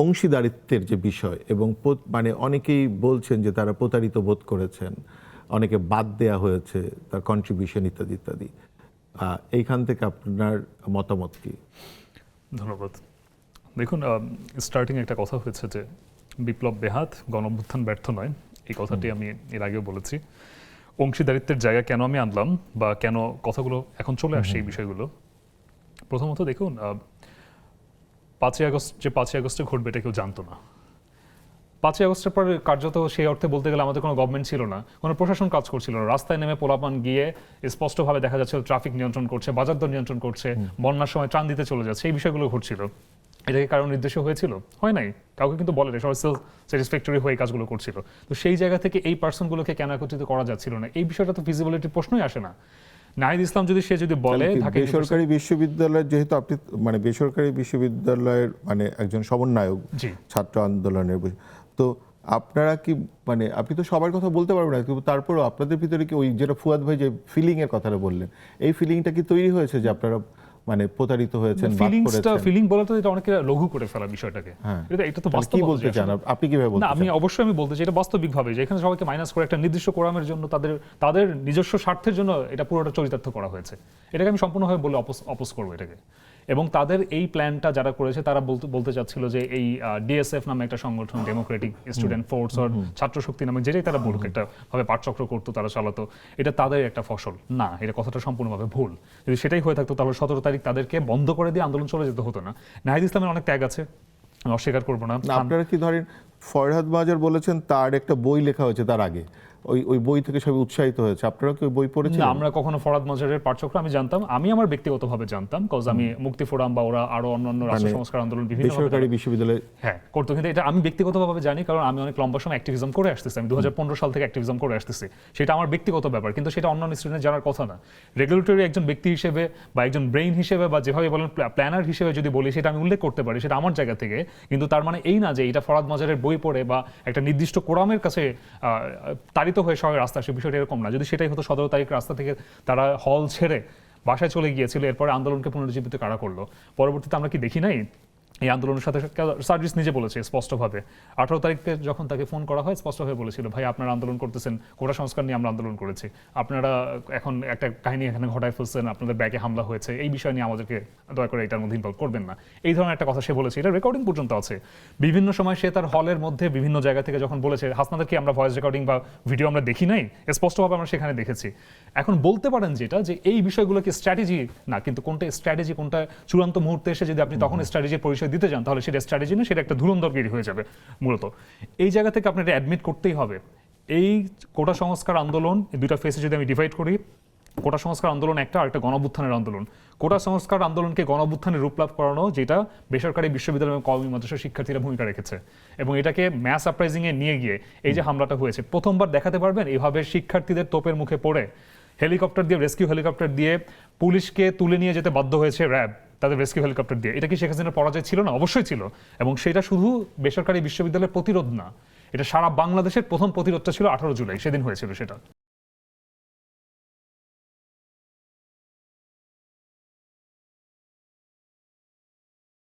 অংশীদারিত্বের যে বিষয় এবং মানে অনেকেই বলছেন যে তারা প্রতারিত বোধ করেছেন, অনেকে বাদ দেয়া হয়েছে তার কন্ট্রিবিউশন ইত্যাদি ইত্যাদি। এইখান থেকে আপনার মতামত কি? ধন্যবাদ। দেখুন, স্টার্টিং একটা কথা হয়েছে যে বিপ্লব বেহাত, গণঅভ্যুত্থান ব্যর্থ নয়। এই কথাটি আমি এর আগেও বলেছি। অংশীদারিত্বের জায়গা কেন আমি আনলাম বা কেন কথাগুলো এখন চলে আসছে এই বিষয়গুলো, প্রথমত দেখুন, 5ই আগস্টে ঘটবে এটা কেউ জানতো না। 5ই আগস্টের পরে কার্যত সেই অর্থে বলতে গেলে আমাদের কোনো গভর্নমেন্ট ছিল না, কোনো প্রশাসন কাজ করছিল না। রাস্তায় নেমে পোলাপান গিয়ে স্পষ্টভাবে দেখা যাচ্ছিল ট্রাফিক নিয়ন্ত্রণ করছে, বাজার দর নিয়ন্ত্রণ করছে, বন্যার সময় ত্রাণ দিতে চলে যাচ্ছে, এই বিষয়গুলো ঘটছিল। এটা কি কারণ নির্দেশ হয়েছিল? হয় নাই, কাউকে কিন্তু বলে সবাই সেলফ স্যাটিসফ্যাক্টরি হয়ে কাজগুলো করছিল। তো সেই জায়গা থেকে এই পার্সনগুলোকে কেন একত্রিত করা যাচ্ছিল না, এই বিষয়টা তো ফিজিবিলিটির প্রশ্নই আসে না। নাহিদ ইসলাম যদি সে যদি বলে বেসরকারি বিশ্ববিদ্যালয়ের, যেহেতু আপনি মানে বেসরকারি বিশ্ববিদ্যালয়ের মানে একজন সমন্বয়ক ছাত্র আন্দোলনের, তো আপনারা কি মানে আপনি তো সবার কথা বলতে পারবেন না, কিন্তু তারপরও আপনাদের ভিতরে কি ওই যেটা ফুয়াদ ভাই যে ফিলিং এর কথাটা বললেন, এই ফিলিংটা কি তৈরি হয়েছে যে আপনারা মানে প্রতারিত হয়েছেন? ফিলিং বলা তো এটা অনেকে লঘু করে ফেলা বিষয়টাকে। এটা তো বাস্তব বলতে চান আপনি, কিভাবে বলতে চান? আমি অবশ্যই আমি বলতে চাই এটা বাস্তবিকভাবে, যে এখানে সবাইকে মাইনাস করে একটা নির্দিষ্ট কোরামের জন্য তাদের নিজস্ব স্বার্থের জন্য এটা পুরোটা চরিতার্থ করা হয়েছে। এটাকে আমি সম্পূর্ণভাবে বলে অপোজ করবো এটাকে। এবং তাদের এই প্ল্যানটা যারা করেছে তারা বলতে চাচ্ছিল যে এই ডিএসএফ নামে একটা সংগঠন, ডেমোক্রেটিক স্টুডেন্ট ফোর্স অর ছাত্র শক্তি নামে যেটাই তারা বলুক, একটা ভাবে পাঠচক্র করতো, তারা চালাতো, এটা তাদের একটা ফসল না। এটা কথাটা সম্পূর্ণভাবে ভুল। যদি সেটাই হয়ে থাকতো তাহলে 17 তারিখ তাদেরকে বন্ধ করে দিয়ে আন্দোলন চলে যেতে হতো না। নাহিদ ইসলামের অনেক ত্যাগ আছে, আমি অস্বীকার করবো না। আপনারা কি ধরেন ফরহাদ মাজার বলেছেন তার একটা বই লেখা হয়েছে তার আগে, ওই বই থেকে সবাই উৎসাহিত হয়েছে, আপনারা কি ওই বই পড়েছেন? না, আমরা কখনো ফরহাদ মাজারের পাঠচক্র আমি জানতাম, আমি আমার ব্যক্তিগতভাবে জানতাম, কজ আমি মুক্তি ফোরাম বা ওরা আরো অন্যান্য রাষ্ট্র সংস্কার আন্দোলন বিভিন্ন বেসরকারি বিশ্ববিদ্যালয়ে করতো, কিন্তু এটা আমি ব্যক্তিগতভাবে জানি কারণ আমি অনেক লম্বা সময় অ্যাক্টিভিজম করে আসতেছি। আমি 2015 সাল থেকে অ্যাক্টিভিজম করে আসতেছি। সেটা আমার ব্যক্তিগত ব্যাপার, কিন্তু সেটা অন্যান্য স্টুডেন্ট জানার কথা না। রেগুলেটরি একজন ব্যক্তি হিসেবে বা একজন ব্রেইন হিসেবে বা যেভাবে বলেন প্ল্যানার হিসেবে যদি বলি, সেটা আমি উল্লেখ করতে পারি, সেটা আমার জায়গা থেকে। কিন্তু তার মানে এই না যে এটা ফরহাদ মাজারের বই পড়ে বা একটা নির্দিষ্ট কোরামের কাছে তাড়িত হয়ে সবাই রাস্তা, সে বিষয়টা এরকম না। যদি সেটাই হতো 17 তারিখ রাস্তা থেকে তারা হল ছেড়ে বাসায় চলে গিয়েছিল, এরপরে আন্দোলনকে পুনরুজ্জীবিত কারা করলো? পরবর্তীতে আমরা কি দেখি নাই এই আন্দোলনের সাথে? সার্ভিস নিজে বলেছে স্পষ্টভাবে, 18 তারিখে যখন তাকে ফোন করা হয় স্পষ্টভাবে বলেছিল, ভাই আপনারা আন্দোলন করতেছেন, কোটা সংস্কার নিয়ে আমরা আন্দোলন করেছি, আপনারা এখন একটা কাহিনী এখানে ঘটায় ফেলছেন, আপনাদের ব্যাগে হামলা হয়েছে, এই বিষয় নিয়ে আমাদেরকে দয়া করে এটার মধ্যে ইনভলভ করবেন না। এই ধরনের একটা কথা সে বলেছে, এটা রেকর্ডিং পর্যন্ত আছে। বিভিন্ন সময় সে তার হলের মধ্যে বিভিন্ন জায়গা থেকে যখন বলেছে, হাসনাদের কি আমরা ভয়েস রেকর্ডিং বা ভিডিও আমরা দেখি নাই? স্পষ্টভাবে আমরা সেখানে দেখেছি। এখন বলতে পারেন যেটা যে এই বিষয়গুলোকে স্ট্র্যাটেজি না, কিন্তু কোনটা স্ট্র্যাটেজি, কোনটা চূড়ান্ত মুহূর্তে এসে যদি আপনি তখন স্ট্র্যাটেজির পরিচয় দিতে যান, তাহলে সেটা স্ট্র্যাটেজি না, সেটা একটা ধুরন্ধরগিরি হয়ে যাবে। মূলত এই জায়গা থেকে আপনার অ্যাডমিট করতেই হবে, এই কোটা সংস্কার আন্দোলন দুইটা ফেসে যদি আমি ডিভাইড করি, কোটা সংস্কার আন্দোলন একটা, আর একটা গণঅভ্যুত্থানের আন্দোলন। কোটা সংস্কার আন্দোলনকে গণঅভ্যুত্থানের রূপলাভ করানো, যেটা বেসরকারি বিশ্ববিদ্যালয় এবং কওমি মাদ্রাসার শিক্ষার্থীরা ভূমিকা রেখেছে, এবং এটাকে ম্যাস আপরাইজিং এ নিয়ে গিয়ে এই যে হামলাটা হয়েছে, প্রথমবার দেখাতে পারবেন এইভাবে শিক্ষার্থীদের তোপের মুখে পড়ে হেলিকপ্টার দিয়ে, রেস্কিউ হেলিকপ্টার দিয়ে পুলিশকে তুলে নিয়ে যেতে বাধ্য হয়েছে র্যাব তাদের রেস্কিউ হেলিকপ্টার দিয়ে। এটা কি শেখ হাসিনার পরাজয় ছিল না? অবশ্যই ছিল। এবং সেটা শুধু বেসরকারি বিশ্ববিদ্যালয়ের প্রতিরোধ না, এটা সারা বাংলাদেশের প্রথম প্রতিরোধটা ছিল 18 জুলাই, সেদিন হয়েছিল সেটা।